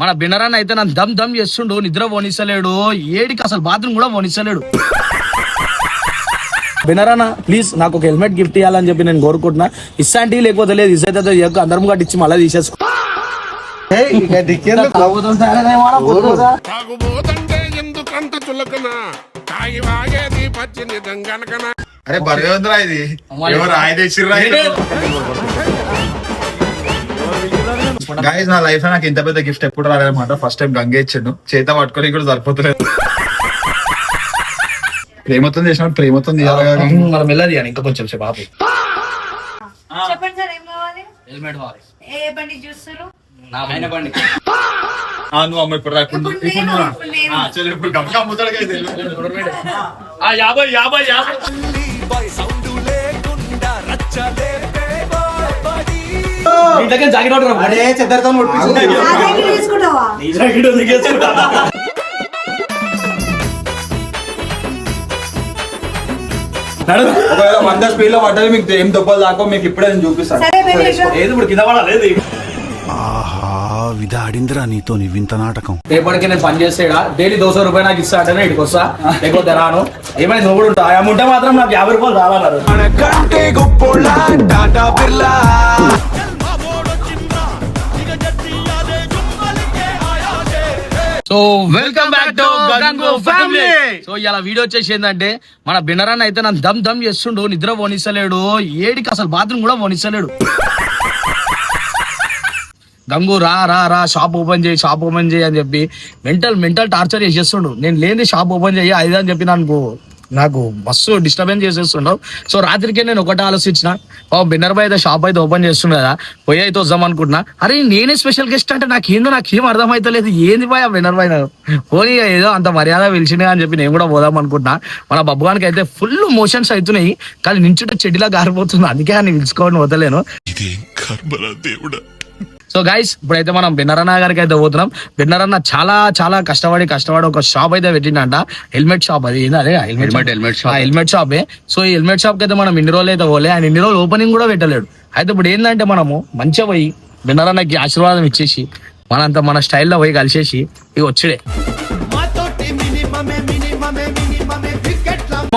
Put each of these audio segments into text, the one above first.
మన బినరాన్ అయితే నన్ను దమ్ దమ్ చేస్తుండు, నిద్ర పోనిస్తలేడు, ఏడికి అసలు బాత్రూమ్ కూడా పోనిస్తలేడు. బినరానా ప్లీజ్ నాకు ఒక హెల్మెట్ గిఫ్ట్ ఇవ్వాలని చెప్పి నేను కోరుకుంటున్నా. ఇస్తాంటి లేకపోతే లేదు, ఇసైతే అందరం గట్టి ఇచ్చి మళ్ళీ తీసేసుకో. అరే బర్రె ఇది గైస్, నా లైఫ్ లో నాకు ఇంత పెద్ద గిఫ్ట్ ఎప్పుడు రాలేదన్నమాట. ఫస్ట్ టైం గంగే ఇచ్చాను, చేత పట్టుకొని కూడా సరిపోతలేదు. ప్రేమతో చేసిన ప్రేమతో మనం వెళ్ళదు అని ఇంకా కొంచెం సేపు బాబు. చెప్పండి సార్, ఏం కావాలి? హెల్మెట్ కావాలి. ఏ బండి చూస్తారు? నా పైన బండి. నువ్వు అమ్మ ఇప్పుడు రాకుండా ఇప్పుడు గమకా అమ్ముతాడు. 50 జాకెట్ అరే చెద్దరితో తీసుకుంటావా? ఒకవేళ 100 స్పీడ్ లో పడ్డది మీకు ఏం దెబ్బలు దాకో మీకు ఇప్పుడే నేను చూపిస్తాను. ఏది ఇప్పుడు కింద పడాలి. ఆహా విధాడిందిరా నీతో నీ వింత నాటకం. రేపటికి నేను పని చేసేడా డైలీ 200 రూపాయలు నాకు ఇస్తా అంటే ఇటుకు వస్తా, లేకపోతే రాను. ఏమైనా నువ్వు కూడా ఉంటావు, అమ్ముంటే మాత్రం నాకు 50 రూపాయలు రావాలన్నారు. So welcome back to Gangu family. So ఇలా వీడియో వచ్చేసి ఏంటంటే మన బినరాన్ అయితే నన్ను దమ్ దమ్ చేస్తుండు, నిద్ర పోనిస్తలేడు, ఏడికి అసలు బాత్రూమ్ కూడా పోనిస్తలేడు. గంగు రా రా రా షాప్ ఓపెన్ చేయి అని చెప్పి మెంటల్ టార్చర్ చేసేస్తుండు. నేను లేని షాప్ ఓపెన్ చేయి అది అని చెప్పి నాకు మస్తు డిస్టర్బెన్స్ చేసేస్తుండవు. సో రాత్రికే నేను ఒకటే ఆలోచించిన, బిన్నర్ బాయ్ అయితే షాప్ అయితే ఓపెన్ చేస్తుండే కదా, పోయి అయితే వద్దాం అనుకుంటున్నా. అరే నేనే స్పెషల్ గెస్ట్ అంటే నాకేం అర్థమైతలేదు, ఏంది బాయ్ ఆ బిన్నర్ బాయ్ పోనీ ఏదో అంత మర్యాద పిలిచిండే అని చెప్పి నేను కూడా పోదాం అనుకుంటున్నా. మన బబ్బుగానికి అయితే ఫుల్ మోషన్స్ అవుతున్నాయి, కానీ నించుంటే చెడిలా గారిపోతుంది, అందుకే అని పిలుచుకోవడం వదలేను. సో గైస్, ఇప్పుడైతే మనం బిన్నరన్న గారికి అయితే పోతున్నాం. బిన్నరన్న చాలా చాలా కష్టపడి ఒక షాప్ అయితే పెట్టిండంట, హెల్మెట్ షాప్. అది అదే హెల్మెట్ షాపే. సో ఈ హెల్మెట్ షాప్ కి అయితే మనం ఇన్ని రోజులు అయితే పోలే, ఆయన ఇన్ని రోజులు ఓపెనింగ్ కూడా పెట్టలేడు. అయితే ఇప్పుడు ఏంటంటే మనము మంచిగా పోయి బిన్నరన్నకి ఆశీర్వాదం ఇచ్చేసి మన స్టైల్లో పోయి కలిసేసి ఇక వచ్చుడే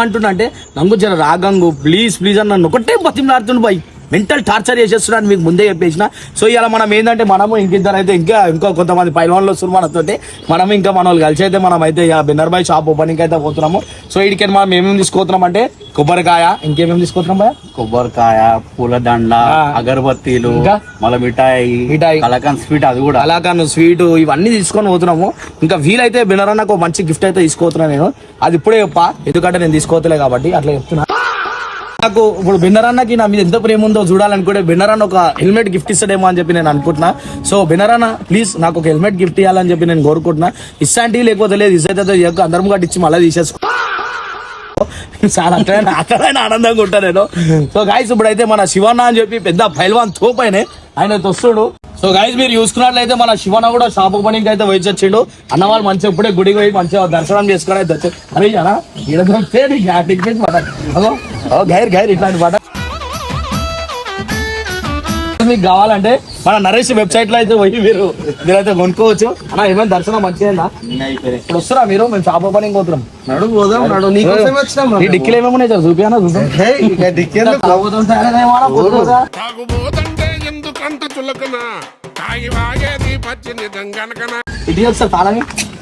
అంటున్నా. అంటే గంగు జర రా గంగు ప్లీజ్ అని నన్ను ఒకటే బతిమలాడుతుండు బాయ్, మెంటల్ టార్చర్ చేసేస్తున్నాను మీకు ముందే చెప్పేసిన. సో ఇలా మనం ఏంటంటే మనము ఇంకిద్దరు అయితే ఇంకో కొంతమంది పైలవాన్లు వస్తున్నారు మనతోటి, మనం ఇంకా మన వాళ్ళు కలిసి అయితే మనం అయితే బిన్నర్ బాయ్ షాప్ ఓపెనింగ్ అయితే పోతున్నాము. సో వీడికి మనం ఏమేమి తీసుకుపోతున్నాం అంటే కొబ్బరికాయ, ఇంకేమేమి తీసుకుపోతున్నాం బాయ్? కొబ్బరికాయ, పూలదండ, అగరబత్తీలు, మళ్ళీ మిఠాయి, కలాకాన్ స్వీట్, అది కూడా కలాకాన్ స్వీట్, ఇవన్నీ తీసుకొని పోతున్నాము. ఇంకా వీలైతే బిన్నరన్నకు మంచి గిఫ్ట్ అయితే తీసుకుపోతున్నాను నేను, అది ఇప్పుడే చెప్పా ఎందుకంటే నేను తీసుకోవట్లే కాబట్టి అట్లా చెప్తున్నా. నాకు ఇప్పుడు బిన్నరన్నకి నా మీద ఎంత ప్రేమ ఉందో చూడాలనుకుంటే బిన్నరన్న ఒక హెల్మెట్ గిఫ్ట్ ఇస్తాడేమో అని చెప్పి నేను అనుకుంటున్నా. సో బిన్నరన్న ప్లీజ్ నాకు ఒక హెల్మెట్ గిఫ్ట్ ఇవ్వాలని చెప్పి నేను కోరుకుంటున్నా. ఇస్తాంటి లేకపోతే లేదు, ఇసైతే అందరం గట్టి ఇచ్చి మళ్ళీ తీసేసుకో సార్. అక్కడైనా ఆనందంగా ఉంటా నేను. సో గైస్, ఇప్పుడైతే మన శివన్న అని చెప్పి పెద్ద పైల్వాన్ తోపైనే ఆయన వస్తుడు. సో గైస్, మీరు చూసుకున్నట్లయితే మన శివన్న కూడా షాప్ ఓపెనింగ్ అయితే వచ్చి వచ్చిండు. అన్న వాళ్ళు మంచిగా ఇప్పుడే గుడికి పోయి మంచిగా దర్శనం చేసుకోవడం అయితే వచ్చారు. అరే అనా గైర్ ఇట్లాంటి మాట మీకు కావాలంటే మన నరేష్ వెబ్సైట్ లో అయితే పోయి మీరైతే కొనుక్కోవచ్చు. అన్న ఏమైనా దర్శనం మంచిగా ఇప్పుడు వస్తారా మీరు? మేము షాప్ ఓపెనింగ్ పోతున్నాం. డిక్కీలు ఏమేమి చూపినా చూద్దాం.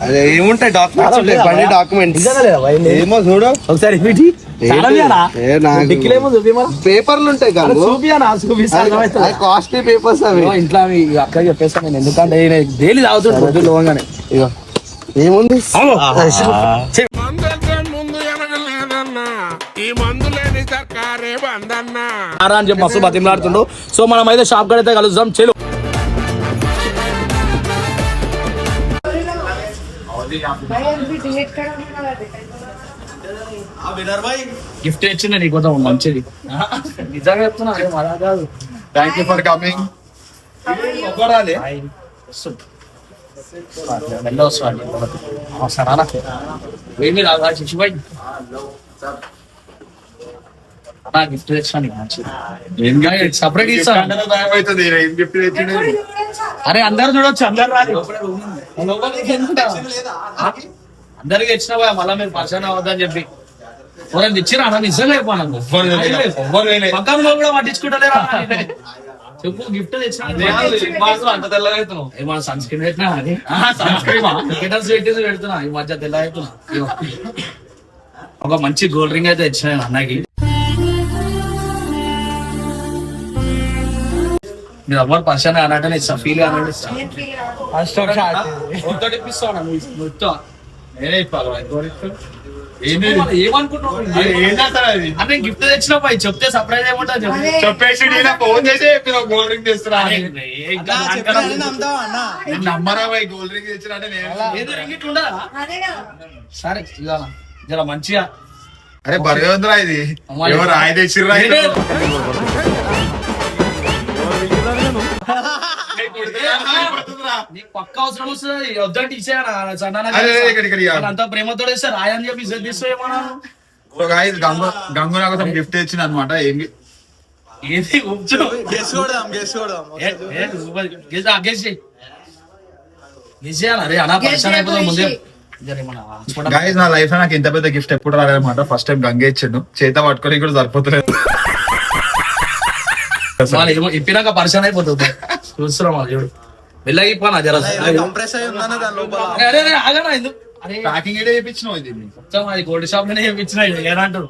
అదే ఏముంటాయి డాక్యుమెంట్స్ ఏమో చూడు ఒకసారి పేపర్లు ఉంటాయి కాస్ట్లీ పేపర్స్ అవి ఇంట్లో అక్కడ చెప్పేస్తాను నేను, ఎందుకంటే డైలీ తాగుతుంటాను. ఏముంది అని చెప్పి మస్తు బతిమలాడుతుండు. సో మనం అయితే షాప్ కడితే కలుద్దాం. చెలు గిఫ్ట్ ఇచ్చింది నీకు మంచిది, నిజంగా చెప్తున్నా. Thank you for coming. ఏమి రాదా శిశుబాయ్, గిఫ్ట్ తెచ్చిన నీకు మంచిది. సపరేట్ ఇస్తాను. అరే అందరు చూడొచ్చు, అందరు రాదు, అందరికి తెచ్చిన పోయా, మళ్ళా మీరు పరిచయం అవ్వద్దని చెప్పి ఎవరైనా తెచ్చిరా అన్న, నిజంగా అయిపోయినాను పక్కన కూడా పట్టించుకుంటలేరా చెప్పు. గిఫ్ట్ తెచ్చిన అంత తెల్లగా అవుతున్నావు, ఏమన్నా సన్ స్క్రీన్ పెట్టినా అది సన్ స్క్రీన్ పెడుతున్నా ఈ మధ్య తెల్ల అవుతున్నా. ఒక మంచి గోల్డ్ రింగ్ అయితే తెచ్చిన అన్నకి. మీరు ఎవరు పర్సన్ అన్నట్టు ఇస్తా, ఫీల్ అన్నట్టు ఇస్తా. ఏమనుకుంటున్నావు అంటే గిఫ్ట్ తెచ్చిన పోయి చెప్తే సర్ప్రైజ్ ఏముంటుంది చెప్పేసి ఫోన్ చేసి గోల్డ్ రింగ్ తెస్తున్నా నమ్మరా పోయి గోల్డ్ రింగ్ తెచ్చినా అంటే ఏదో రింగ్ ఇట్లా ఉండదా? అదే కదా. సరే ఇవాళ జర మంచిగా. అరే బర్గా ఉందిరా ఇది, ఎవరు ఆయన తెచ్చిర్రా నీకు పక్క అవసరం వస్తుంది, వద్దంటే ఇచ్చేయనా అంత ప్రేమతో ఇస్తే రాయని చెప్పి ఇజ్జత్ తీసుకోమన్నాను. గంగు నాకు గిఫ్ట్ తెచ్చింది అనమాట. ఏది గైస్ నా లైఫ్ లో నాకు ఇంత పెద్ద గిఫ్ట్ ఎప్పుడు రాలేదన్నమాట. ఫస్ట్ టైం గంగే ఇచ్చిండు, చేత పట్టుకొని కూడా సరిపోతలేదు. ఇప్పినాక పరిచయం అయిపోతుంది చూస్తున్నాం వాళ్ళు చూడు వెళ్ళగి పోనా జర ఆగనా ఎందుకు ప్యాకింగ్ ఏడే చేయించినావు ఇది మొత్తం అది గోల్డ్ షాప్ లోనే చేయించిన ఏనంటారు.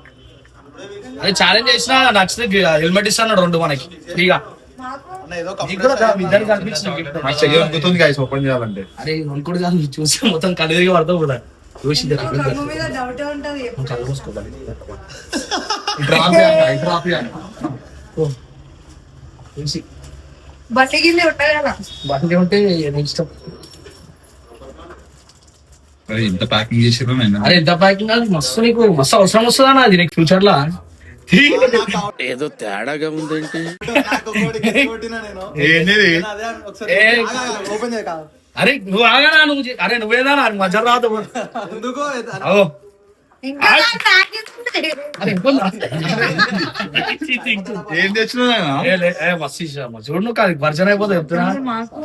అది ఛాలెంజ్ చేసిన నచ్చితే హెల్మెట్ ఇస్తాను 2 మనకి ఫ్రీగా. ఇద్దరు కనిపించిన చెయ్యి గైస్ ఓపెన్ చేయాలంటే. అరే అనుకోడు కాదు చూసి మొత్తం కడిగి పడతావు కూడా చూసి కన్ను మీద డౌటే ఉంటది. కళ్ళు మూసుకోవాలి. చూసి బండి గిన్నె ఉంటాయి కదా, బండి ఉంటే ఇష్టం. ఇంత ప్యాకింగ్ చేసిర్రు నేను. అరే ఎంత ప్యాకింగ్ కాదు, మస్తు నీకు మస్తు అవసరం వస్తుందా అది నీకు ఫ్యూచర్ లా. ఏదో తేడాగా ఉందేంటి. ఏంటిది అరే నువ్వు ఆగనా నువ్వు అరే నువ్వేదా మధ్య రాదు. ఇంకా ప్యాకెట్ ఉంటాయి. అరే ఇబ్బంది ఏం తెచ్చినా మస్తు ఇష్టం చూడు నువ్వు కాదు పరిచయం అయిపోతే చెప్తున్నా మాకు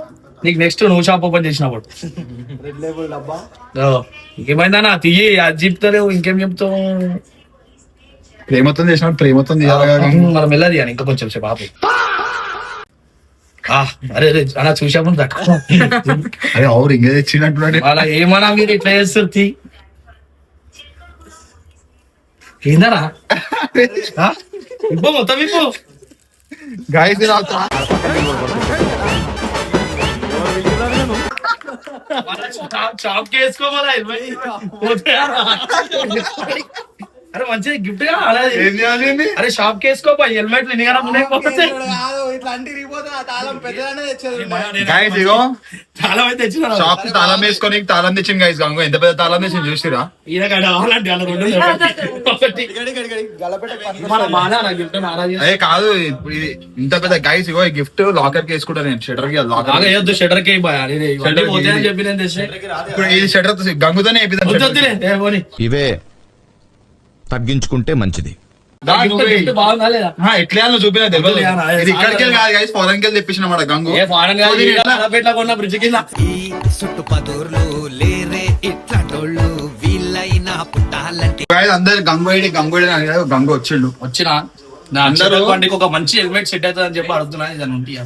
నీకు. నెక్స్ట్ నువ్వు షాప్ ఓపెన్ చేసినప్పుడు ఇంకేమైందన్నా తీయి అది చెప్తలేవు ఇంకేం చెప్తావు. ప్రేమతో చేసిన ప్రేమతో మనం వెళ్ళదు అని ఇంకా కొంచెం సేపు ఆపు. అరే అరే అలా చూసాము తక్కువ అరే అవురు ఇంకే తెచ్చినట్టు అలా ఏమన్నా మీరు ఇట్లా చేస్తారు తీ ఏందరా ఇప్పు మొత్తం ఇప్పు గైస్ షాప్ కి వేసుకోవాలా అరే మంచిది గిఫ్ట్ గా ఏం చేయాలి అరే షాప్ కి వేసుకోపా హెల్మెట్ గైస్ ఇగో చాలా మంది తెచ్చిన షాప్ కి తాళం వేసుకొని తాళం తెచ్చింది గైస్. గంగు ఎంత పెద్ద తాళం తెచ్చింది చూసిరా. ఈయన కావాలంటే అలా 2 అదే కాదు ఇప్పుడు ఇది ఇంత పెద్ద గైస్ ఇగో ఈ గిఫ్ట్ లాకర్ కి వేసుకుంటా నేను. షటర్ కి లాకర్ షటర్ కి చెప్పి నేను తెస్తే ఇప్పుడు ఇది షటర్ గంగుతోనే వేపిద్దాం. ఇవే తగ్గించుకుంటే మంచిది. బాగుందా లేదా ఎట్లా నువ్వు చూపినా తెలియదు. ఇది ఇక్కడికి వెళ్ళి కాదు గైస్, ఫారెన్ కి వెళ్ళి తెప్పించిన మాట గంగు. ఏ ఫారెన్ కొన్న బ్రిడ్జ్ కింద గైస్ అందరు గంగు ఐడి గంగు వచ్చిండు. వచ్చిన నా అందరూ బండికి ఒక మంచి హెల్మెట్ సెట్ అవుతుంది అని చెప్పి అడుగుతున్నా. ఇదని ఉంటాయి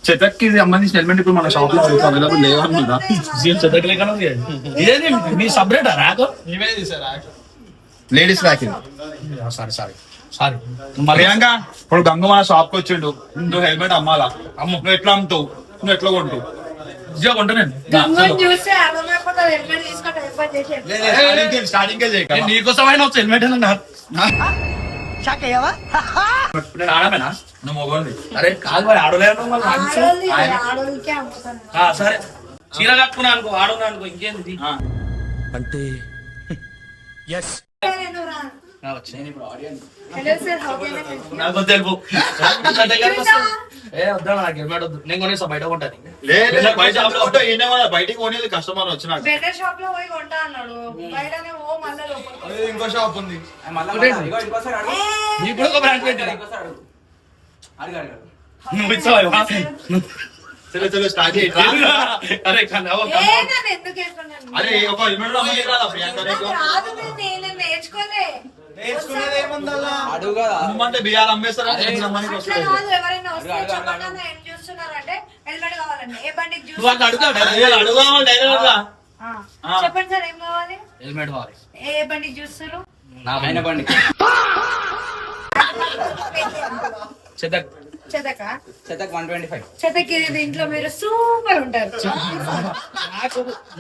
చెతక్కి సంబంధించిన హెల్మెట్ ఇప్పుడు మన షాప్ లో అవైలబుల్ లేవనుకుంటా. ఇదేది మీ సపరేట్ రాకు ladies rack. Sorry sorry sorry Priyanka ఇప్పుడు గంగు మన షాప్ కి వచ్చిండు. నువ్వు హెల్మెట్ అమ్మాలా? నువ్వు ఎట్లా అమ్ముతావు? నువ్వు ఎట్లా కొంటావు? గంగని చూస్తే అర్థమైపోతుంది. హెల్మెట్ తీసుకుంటే హెల్మెట్ చేసేది. స్టార్టింగ్ నీకోసమైనా వచ్చి హెల్మెట్ నేను ఆడమేనా నువ్వు మొగోండి. అరే కాదు మరి ఆడలేదు ఆడోళ్ళకే అమ్ముతాను. సరే చీర కట్టుకున్నా అనుకో ఆడున్నా అనుకో ఇంకేంది అంటే hello sir, how can I help you? నాకు తెలుపు ఏ వద్దా నాకు హెల్మెట్ వద్దు. నేను కొనేసా బయట కొంటాను. బయటికి కొనేది కస్టమర్ వచ్చిన బెటర్ షాప్ లో పోయి కొంటా అన్నాడు. బయటనే ఓ మళ్ళా లోపలికి. ఇంకో షాప్ ఉంది. ఇప్పుడు ఒక బ్రాండ్ పెట్టాను నువ్వు ఇస్తావా? చలో చలో స్టార్ట్ చేయి అరే కన్నా ఏ నన్ను ఎందుకు వేసుకున్నాను? అరే ఒక హెల్మెట్ అమ్మకి రాదా ప్రియాంక నీకు? నాకు రాదు, నేను నేర్చుకోలే. అడుగు కదా. నువ్వంటే బియ్యాలు అమ్మేస్తారా అట్లా కాదు, ఎవరైనా వస్తే చెప్పకుండా ఏం చూస్తున్నారంటే హెల్మెట్ కావాలండి. ఏ బండికి నువ్వు అట్లా అడుగుతావు చెప్పండి సార్, ఏం కావాలి? హెల్మెట్ కావాలి ఏ బండికి చూస్తారు? నా పైన బండి చెత్త చెతక చెత్తకు 125. చెతకి దీంట్లో మీరు సూపర్ ఉంటారు.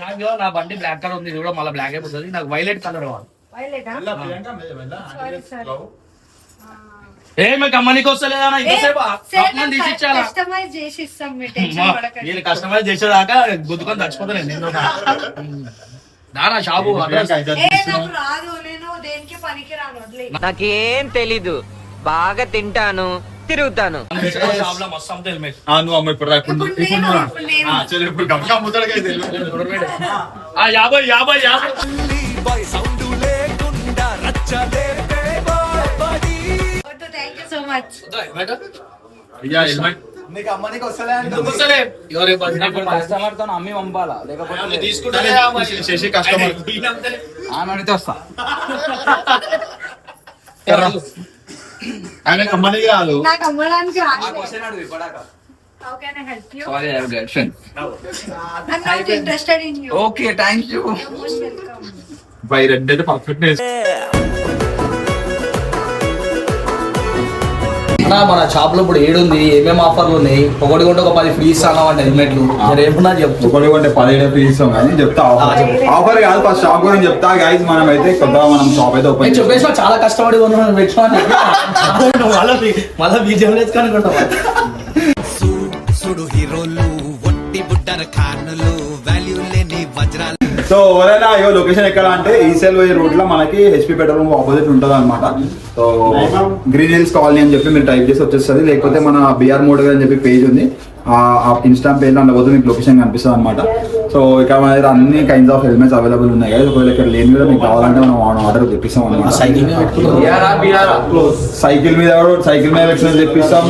నాకు నా బండి బ్లాక్ కలర్ ఉంది, ఇది కూడా మళ్ళీ బ్లాక్ అయిపోతుంది. నాకు వైలెట్ కలర్ కావాలి. వైలెటా? Sorry sir. ఏమి కమ్మనికి వస్తలేదా తీసి ఇచ్చారా? కస్టమైజ్ చేసి ఇస్తాం, మీరు టెన్షన్ పడకండి. మీరు కస్టమైజ్ చేసేదాకా గుద్దుకొని చచ్చిపోతాను నేను. నా షాపు అడ్రస్ ఏ నాకు రాదు, నేను దేనికి పనికి రాను, వదిలేయ్. నాకేం తెలీదు, బాగా తింటాను, తిరుగుతాను. షాప్ లో మస్తు అమ్ముతాయి హెల్మెట్. నువ్వు అమ్మ ఇప్పుడు రా, ఇప్పుడు నువ్వు. ఇప్పుడు నేను చలో ఇప్పుడు గమగా అమ్ముతాడు కదా ఇది. 50. వద్దు, థ్యాంక్ యూ సో మచ్. అయ్యా హెల్మెట్ కస్టమర్ తో అమ్మి పంపాలా, లేకపోతే శశి కస్టమర్ ఆమె అడిగితే వస్తా. ఆయన కమ్మనికి రాదు. నాకు అమ్మడానికి రాదు. How can I help you? Sorry, I have girl friend. I'm not interested in you. Okay, thank you. You're most welcome. By red అయితే పర్ఫెక్ట్. మన షాప్ లో ఇప్పుడు ఏడుంది, ఏమేమి ఆఫర్లు ఉన్నాయి? ఒకటి కొంటే ఒక 10 ఫ్రీ ఇస్తాను అంటే హెల్మెట్లు రేపు నా చెప్పు. ఒకటి కొంటే 15 ఇస్తాం కానీ చెప్తా. ఆఫర్ కాదు, ఫస్ట్ షాప్ గురించి చెప్తా. గైస్ మనం అయితే కొత్తగా మనం షాప్ అయితే ఓపెన్ నేను చెప్పేసి చాలా కష్టపడి కొన్నాను మళ్ళీ బీజం వేసుకొని సుడు హీరోలు వట్టి బుడ్డర ఖానులు వాల్యూ లేని వజ్రాలు. సో ఎవరైనా అయ్యో లొకేషన్ ఎక్కడ అంటే ఈసెల్ వే రూట్ లో మనకి హెచ్పి పెట్రోల్ పంప్ ఆపోజిట్ ఉంటుంది అనమాట. సో గ్రీన్ హిల్స్ కాలనీ అని చెప్పి మీరు టైప్ చేసి వచ్చేస్తుంది. లేకపోతే మన బిఆర్ మోడల్ అని చెప్పి పేజ్ ఉంది, ఆ ఇన్స్టా పేజ్ లో పోతే మీకు లొకేషన్ కనిపిస్తుంది అనమాట. సో ఇక్కడ మన దగ్గర అన్ని కైండ్స్ ఆఫ్ హెల్మెట్స్ అవైలబుల్ ఉన్నాయి కదా. ఒకవేళ ఇక్కడ లేని కూడా మీకు కావాలంటే మనం ఆర్డర్ తెప్పిస్తాం అనమాట. సైకిల్ మీద సైకిల్ మీద పెట్టుకుని తెప్పిస్తాం.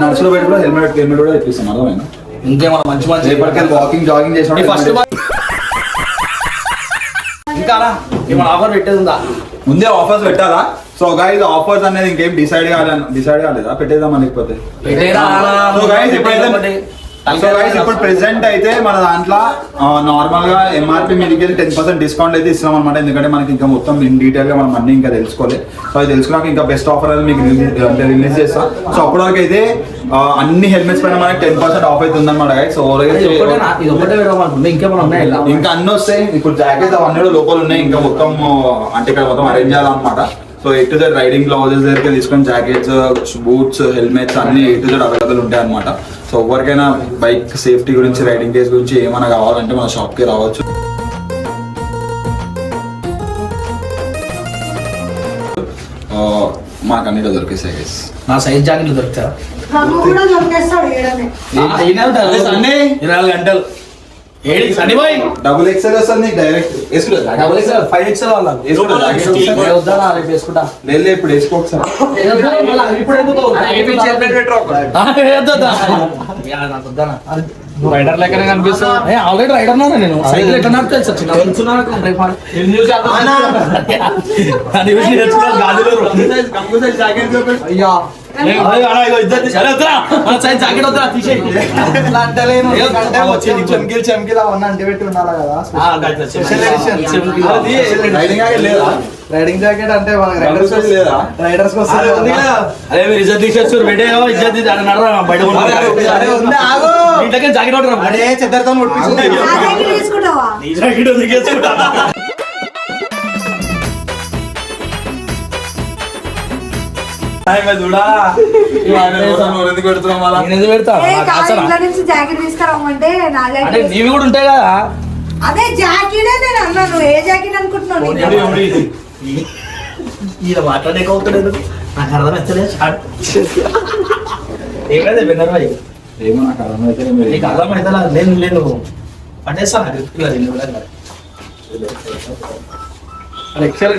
నడుచులో పెట్టి కూడా హెల్మెట్ కూడా తెప్పిస్తాం. అర్థమైనా? ఇంకేమన్నా మంచి మంచి రేపటికి వాకింగ్ జాగింగ్ చేసిన ఫస్ట్ ఇంకా ఏమైనా ఆఫర్ పెట్టేది ఉందా? ముందే ఆఫర్స్ పెట్టాలా? సో గైస్ ఆఫర్స్ అనేది ఇంకేం డిసైడ్ కాలేదా? పెట్టేద్దాం లేకపోతే ఇప్పుడు ప్రెసెంట్ అయితే మన దాంట్లో నార్మల్ గా ఎంఆర్పి మీదకి 10% డిస్కౌంట్ అయితే ఇస్తున్నాం అనమాట. ఎందుకంటే మనకి ఇంకా మొత్తం ఇన్ డీటెయిల్ గా మనం అన్ని ఇంకా తెలుసుకోలేదు. సో అది తెలుసుకున్నాక ఇంకా బెస్ట్ ఆఫర్ అనేది మీకు రిలీజ్ చేస్తాం. సో అప్పటి వరకు అయితే అన్ని హెల్మెట్స్ పైన మనకి 10% ఆఫ్ అయితే ఉందన్నమాట. సో ఇంకా అన్ని వస్తాయి. ఇప్పుడు జాకెట్స్ అవన్నీ కూడా లోపల ఉన్నాయి. ఇంకా మొత్తం అంటే ఇక్కడ మొత్తం అరేంజ్ చేయాలన్నమాట. So A to Z riding gloves దగ్గర తీసుకొని జాకెట్స్, బూట్స్, హెల్మెట్స్ అన్ని A to Z అవైలబుల్ ఉంటాయి అనమాట. సో ఎవరికైనా బైక్ సేఫ్టీ గురించి, రైడింగ్ గేర్స్ గురించి ఏమైనా కావాలంటే మన షాప్కి రావచ్చు. మాకు అన్నిలో దొరికేసాయి గైస్. నా సైజ్ జాకెట్లు దొరుకుతారా? నాకు కూడా దొరికేస్తాడు ఏడనే. 24 గంటలు సండే బాయ్. డబుల్ ఎక్స్ఎల్ వస్తుంది డైరెక్ట్. డబుల్ ఎక్స్ఎల్ 5 ఎక్స్ఎల్ వాళ్ళ వద్దా రేపు వేసుకుంటా. లేదు ఇప్పుడు వేసుకోవచ్చు. రైడర్ లెక్కనే కనిపిస్తుంది. ఆల్రెడీ రైడర్ నా నేను. సైకిల్ ఎట్లా నడుపుతా జాకెట్ వద్దా తీసేయి. చెంకిలా ఉన్న అంటి పెట్టి ఉండాలి కదా. రైడింగ్ జాకెట్ అంటే రైడర్స్ అరే మీరు ఇజ్జత్ తీసేస్తారు పెట్టే ఇజ్జత్ బయట జాకెట్ అదే చెద్దరితో తీసుకుంటావా? ఇంట్లో నుంచి జాకెట్ తీసుకురామంటే నా జాకెట్ నీవి కూడా ఉంటాయి కదా. అదే జాకెట్ నేను అన్నాను. ఏ జాకెట్ అనుకుంటున్నాను? ఇలా మాట్లాడే అవుతలేదు నాకు అర్థం ఏమైతే విన్నర్ భాయ్ ఏమో నాకు అర్థమైతే నీకు అర్థమైతే నేను పట్టేస్తాను.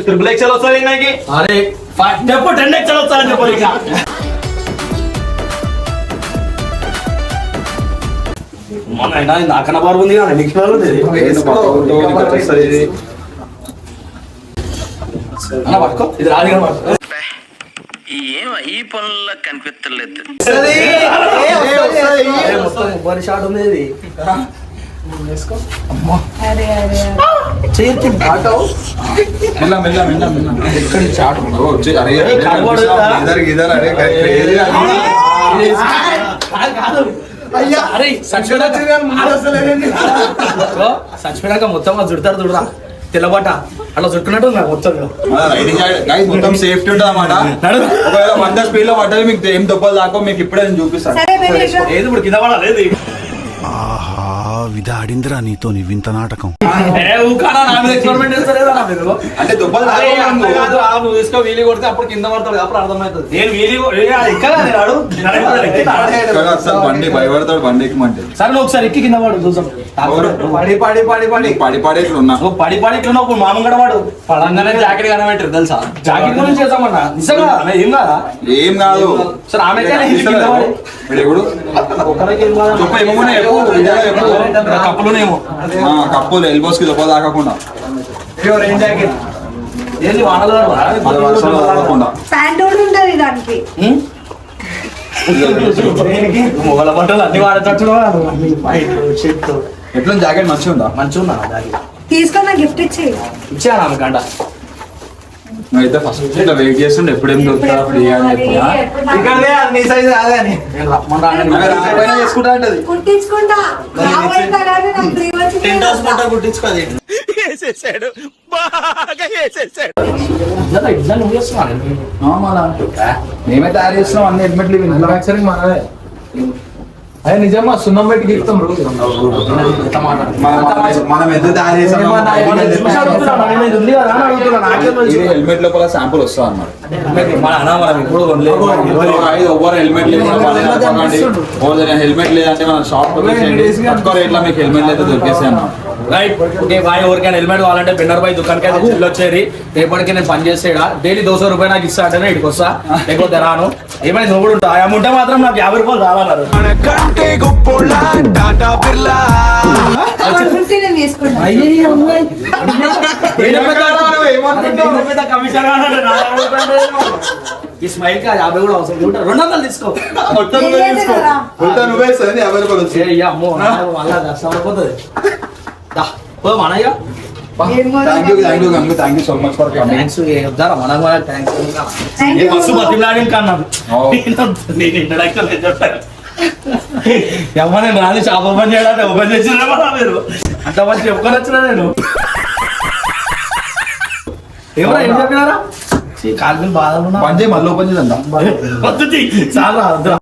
ట్రిపుల్ ఎక్స్ఎల్ వస్తుంది నాకు. అరే చెప్పు 10 ఎక్స్ఎల్ వస్తానని చెప్పు. నాకన్నా బారు ఉంది కదా నెక్స్ట్ అన్న పట్టుకో ఇది రాదు కదా పట్టుకో. ఈ పనుల్లో కనిపించలేదు. మొత్తం ఎవ్వరి షాట్ ఉంది ఇది అరే అరే చేతి ఆటో మెల్ల మెల్ల మెల్ల మెల్ల ఎక్కడి షాట్ అరే ఇదర్ అరే అరే చచ్చిపోయాక మొత్తం చుడతారు చూడరా తెల్లబట్ట అట్లా చుట్టుకున్నట్టు నాకు మొత్తం రైడింగ్ గైస్ మొత్తం సేఫ్టీ ఉంటుంది అన్నమాట. ఒకవేళ 100 స్పీడ్ లో పడ్డది మీకు ఏం దెబ్బలు దాకో మీకు ఇప్పుడే నేను చూపిస్తాను. సరే మేము ఏది ఇప్పుడు కింద పడాలి ఆహా విధాడిందిరా నీతో వింత నాటకం. ఎక్స్పెరిమెంట్ చేస్తారేదా మీరు అంటే దెబ్బలు అరే, తాకో అంత కాదు, నువ్వు తీసుకో వీలు కొడితే అప్పుడు కింద పడతాడు అప్పుడు అర్థమవుతుంది నేను వీలు ఎక్కడ అసలు బండి భయపడతాడు బండి ఎక్కమంటే. సరే నువ్వు ఒకసారి ఎక్కి కింద పడు చూసాం పడి పడి పడి పడి పడి పడి ఇట్లా ఉన్నా. నువ్వు పడి పడి ఇట్లా నువ్వు మామూలు కూడా వాడు పడంగానే జాకెట్ కనబెట్టారు తెలుసా? జాకెట్ గురించి చేద్దామన్నా నిజంగా ఏం కాదా ఏం కాదు సరే ఆమె ఇప్పుడు ఒకరికి ఏం కాదా చెప్పు ఏమో చెప్పు కప్పులోనేమో కప్పులు ఎల్బోస్ కి దెబ్బ తాకకుండా రెయిన్ జాకెట్ ఏంది వానలు మళ్ళీ వర్షంలో తాకకుండా. ప్యాంట్ కూడా ఉంటది దానికి. మొగల బట్టలు అన్ని వాడేటట్టు చెట్టు ఎట్లా జాకెట్ మంచిగా ఉందా? మంచిగా ఉన్నా దానికి తీసుకొని నాకు గిఫ్ట్ ఇచ్చి ఇచ్చాను ఆమె కంట అయితే ఫస్ట్ ఇట్లా వెయిట్ చేస్తుండే ఎప్పుడేం దొరుకుతా ఫ్రీ అని చెప్పి ఇక్కడనే అది నీ సైజ్ కాదు అని నేను రమ్మన్నా పైన చేసుకుంటా అంటది. కుట్టించుకుంటా రాబోయే తరాలు నాకు ఫ్రీ వచ్చి కుట్టించుకోది. ఇట్లా నువ్వు చేస్తున్నాను మేమే తయారు చేస్తున్నాం అన్ని హెల్మెట్లు మ్యానుఫ్యాక్చరింగ్ మనదే. అదే నిజమా సున్నం పెట్టి గీస్తాం రోజు. మనం ఎంత తయారు చేసాం హెల్మెట్ లోపల శాంపుల్ వస్తుంది అన్నమాట. మన అన్న మనం ఇప్పుడు ఓవర్ హెల్మెట్ లేదు హెల్మెట్ లేదంటే మన షాప్ తక్కువ రేట్లో మీకు హెల్మెట్ అయితే దొరికేసాయి అన్నమాట. రైట్ ఓకే బాయ్ ఎవరికైనా హెల్మెట్ కావాలంటే బెన్నర్ బాయ్ దుకాణానికి అయితే వెళ్ళొచ్చేది రేపటికి నేను పని చేసేడా డైలీ 200 రూపాయలు నాకు ఇస్తా అంటే ఇక్కడికి వస్తా లేకపోతే రాను ఏమైనా నువ్వు కూడా ఉంటావు అమ్ముంటే మాత్రం నాకు 50 రూపాయలు రావాలన్నారు నేను తీసుకుంటా. ఈ స్మైల్ కి 50 కూడా అవసరం 200 తీసుకో నేనైతే కదా. నువ్వే ఇస్తుంది 50 రూపాయలు వచ్చి. అమ్మో మళ్ళా కష్టం అయిపోతుంది మనయ్య thank you so much for coming. Thanks వద్దారా మన థ్యాంక్స్ Thank you. మస్తు బతిలాడిన కన్నాను నేను ఇంట్రడక్షన్ ఎమ్మ నేను రాని షాప్ ఓపెన్ చేయాలంటే ఓపెన్ చేసిన మీరు అంత మంచి చెప్పుకొని వచ్చినా నేను ఎవరా ఏం చెప్పినారా కాలు బాధలు పని చేయి మళ్ళీ ఓపెన్ చేద్దాం. చాలా